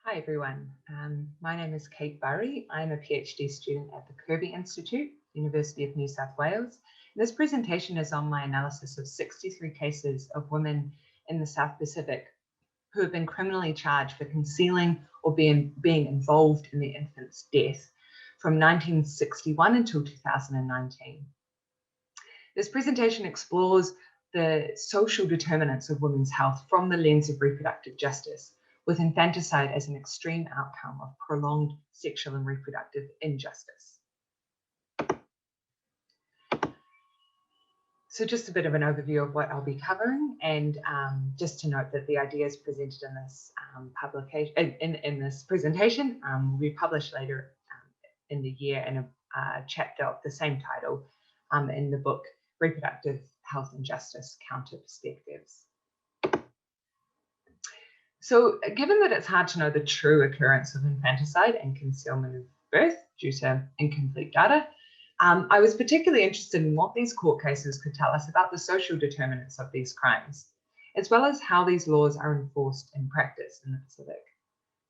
Hi everyone, my name is Kate Burry. I'm a PhD student at the Kirby Institute, University of New South Wales. This presentation is on my analysis of 63 cases of women in the South Pacific who have been criminally charged for concealing or being involved in their infant's death from 1961 until 2019. This presentation explores the social determinants of women's health from the lens of reproductive justice, with infanticide as an extreme outcome of prolonged sexual and reproductive injustice. So just a bit of an overview of what I'll be covering, and just to note that the ideas presented in this publication, in this presentation, will be published later in the year in a chapter of the same title in the book Reproductive Health and Justice Counter Perspectives. So given that it's hard to know the true occurrence of infanticide and concealment of birth due to incomplete data, I was particularly interested in what these court cases could tell us about the social determinants of these crimes, as well as how these laws are enforced in practice in the Pacific.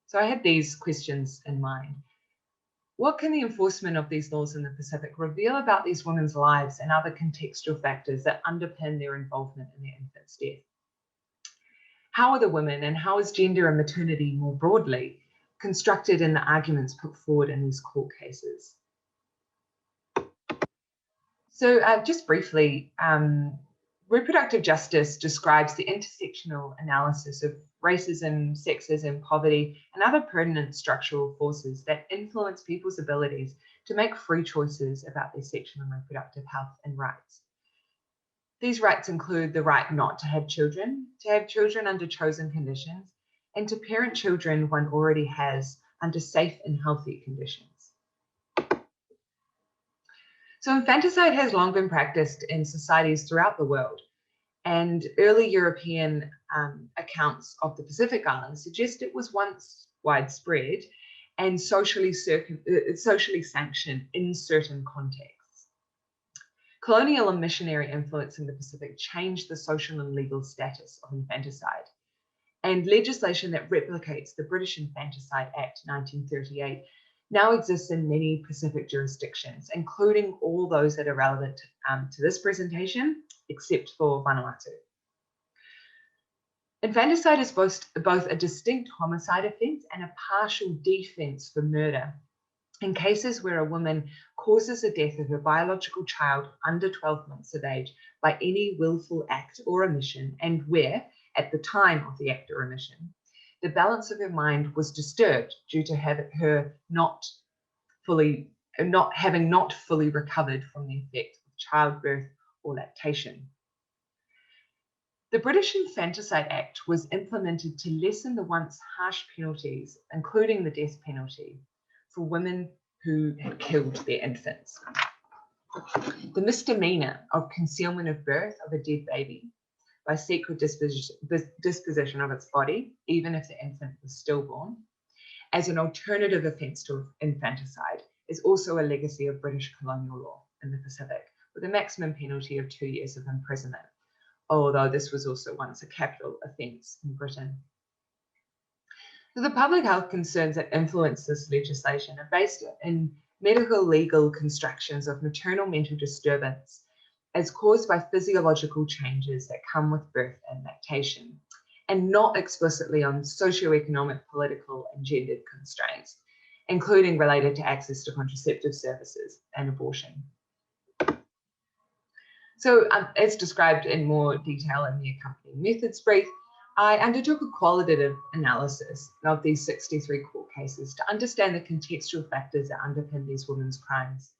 So I had these questions in mind. What can the enforcement of these laws in the Pacific reveal about these women's lives and other contextual factors that underpin their involvement in their infant's death? How are the women, and how is gender and maternity more broadly constructed in the arguments put forward in these court cases? So just briefly, reproductive justice describes the intersectional analysis of racism, sexism, poverty, and other pertinent structural forces that influence people's abilities to make free choices about their sexual and reproductive health and rights. These rights include the right not to have children under chosen conditions, and to parent children one already has under safe and healthy conditions. So infanticide has long been practiced in societies throughout the world, and early European accounts of the Pacific Islands suggest it was once widespread and socially sanctioned in certain contexts. Colonial and missionary influence in the Pacific changed the social and legal status of infanticide, and legislation that replicates the British Infanticide Act 1938 now exists in many Pacific jurisdictions, including all those that are relevant to this presentation, except for Vanuatu. Infanticide is both a distinct homicide offence and a partial defence for murder in cases where a woman causes the death of her biological child under 12 months of age by any willful act or omission, and where, at the time of the act or omission, the balance of her mind was disturbed due to her not having fully recovered from the effect of childbirth or lactation. The British Infanticide Act was implemented to lessen the once harsh penalties, including the death penalty, for women who had killed their infants. The misdemeanor of concealment of birth of a dead baby by secret disposition of its body, even if the infant was stillborn, as an alternative offence to infanticide, is also a legacy of British colonial law in the Pacific, with a maximum penalty of 2 years of imprisonment, although this was also once a capital offence in Britain. So the public health concerns that influence this legislation are based in medical legal constructions of maternal mental disturbance as caused by physiological changes that come with birth and lactation, and not explicitly on socioeconomic, political, and gendered constraints, including related to access to contraceptive services and abortion. So as described in more detail in the accompanying methods brief, I undertook a qualitative analysis of these 63 court cases to understand the contextual factors that underpin these women's crimes.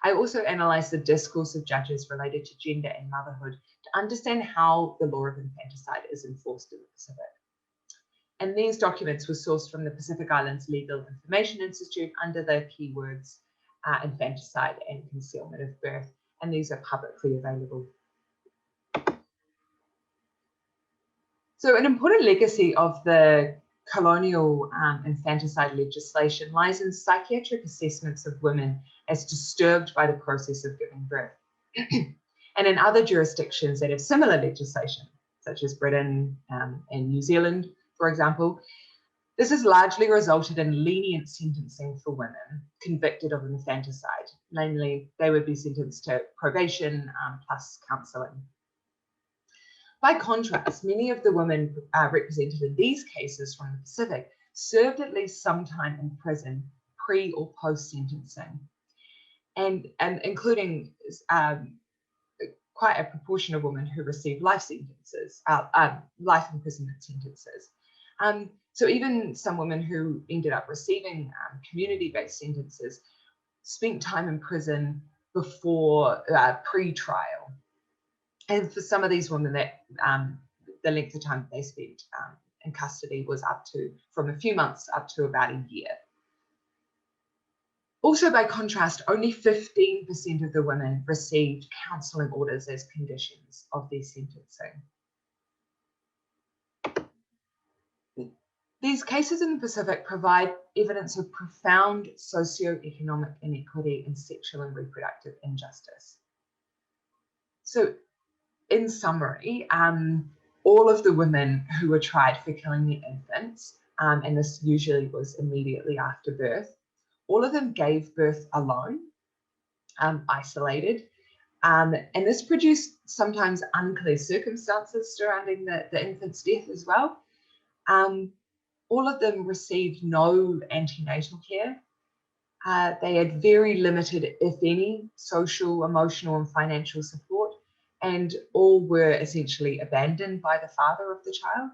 I also analysed the discourse of judges related to gender and motherhood to understand how the law of infanticide is enforced in the Pacific. And these documents were sourced from the Pacific Islands Legal Information Institute under the keywords infanticide and concealment of birth, and these are publicly available. So an important legacy of the colonial infanticide legislation lies in psychiatric assessments of women as disturbed by the process of giving birth. And in other jurisdictions that have similar legislation, such as Britain and New Zealand, for example, This has largely resulted in lenient sentencing for women convicted of infanticide. Namely, they would be sentenced to probation plus counselling. By contrast, many of the women represented in these cases from the Pacific served at least some time in prison pre or post sentencing, and including quite a proportion of women who received life sentences, life imprisonment sentences. So even some women who ended up receiving community-based sentences spent time in prison before pre-trial. And for some of these women, that the length of time they spent in custody was up to from a few months up to about a year. Also, by contrast, only 15% of the women received counselling orders as conditions of their sentencing. These cases in the Pacific provide evidence of profound socioeconomic inequity and sexual and reproductive injustice. So, in summary, all of the women who were tried for killing their infants, and this usually was immediately after birth, all of them gave birth alone, isolated, and this produced sometimes unclear circumstances surrounding the infant's death as well. All of them received no antenatal care. They had very limited, if any, social, emotional, and financial support, and all were essentially abandoned by the father of the child.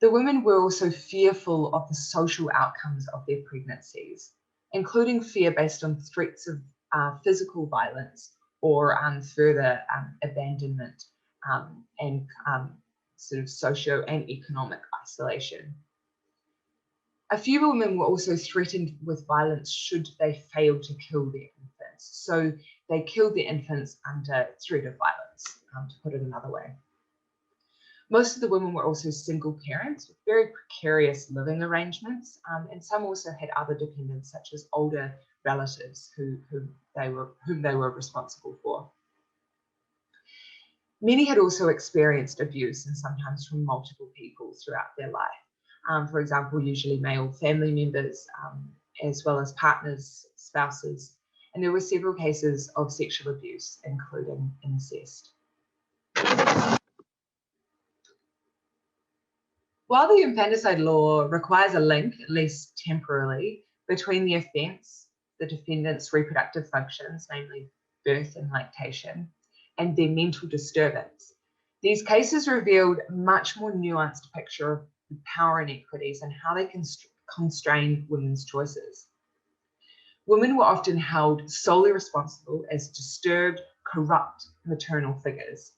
The women were also fearful of the social outcomes of their pregnancies, including fear based on threats of physical violence or further abandonment and sort of socio and economic isolation. A few women were also threatened with violence should they fail to kill their infants. So they killed their infants under threat of violence, to put it another way. Most of the women were also single parents with very precarious living arrangements, and some also had other dependents, such as older relatives whom they were responsible for. Many had also experienced abuse, and sometimes from multiple people throughout their life. For example, usually male family members, as well as partners, spouses, and there were several cases of sexual abuse, including incest. While the infanticide law requires a link, at least temporarily, between the offence, the defendant's reproductive functions, namely birth and lactation, and their mental disturbance, these cases revealed a much more nuanced picture of the power inequities and how they can constrain women's choices. Women were often held solely responsible as disturbed, corrupt maternal figures.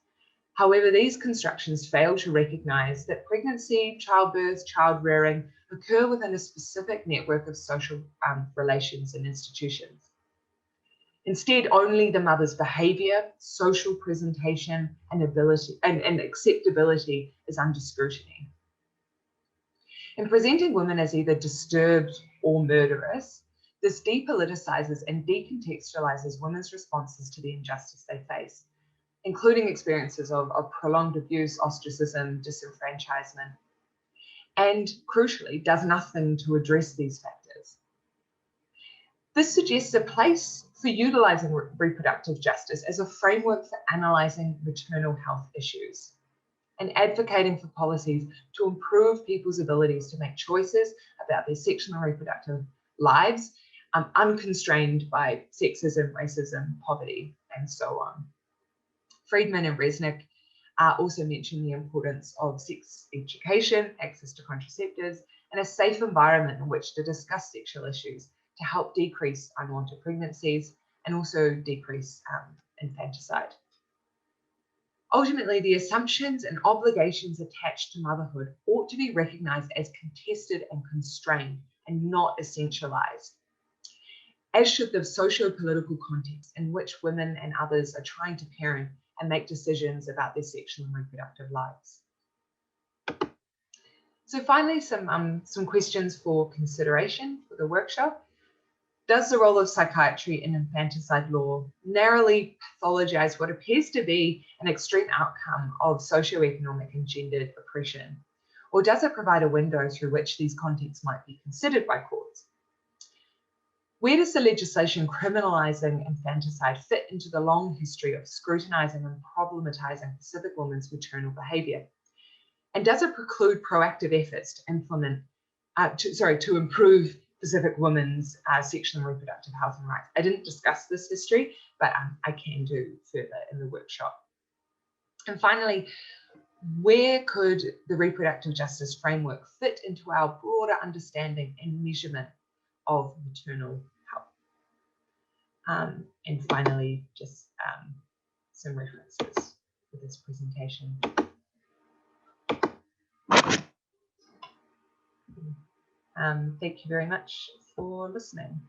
However, these constructions fail to recognise that pregnancy, childbirth, child rearing occur within a specific network of social relations and institutions. Instead, only the mother's behaviour, social presentation, and ability and acceptability is under scrutiny. In presenting women as either disturbed or murderous, this depoliticizes and decontextualizes women's responses to the injustice they face, including experiences of prolonged abuse, ostracism, disenfranchisement, and crucially, does nothing to address these factors. This suggests a place for utilising reproductive justice as a framework for analysing maternal health issues and advocating for policies to improve people's abilities to make choices about their sexual and reproductive lives, unconstrained by sexism, racism, poverty, and so on. Friedman and Resnick also mention the importance of sex education, access to contraceptives, and a safe environment in which to discuss sexual issues to help decrease unwanted pregnancies and also decrease infanticide. Ultimately, the assumptions and obligations attached to motherhood ought to be recognised as contested and constrained and not essentialised, as should the socio-political context in which women and others are trying to parent and make decisions about their sexual and reproductive lives. So finally, some questions for consideration for the workshop. Does the role of psychiatry in infanticide law narrowly pathologise what appears to be an extreme outcome of socioeconomic and gendered oppression? Or does it provide a window through which these contexts might be considered by courts? Where does the legislation criminalising infanticide fit into the long history of scrutinising and problematising Pacific women's maternal behaviour? And does it preclude proactive efforts to implement, to improve Pacific women's sexual and reproductive health and rights? I didn't discuss this history, but I can do further in the workshop. And finally, where could the reproductive justice framework fit into our broader understanding and measurement of maternal health? And finally, just some references for this presentation. Thank you very much for listening.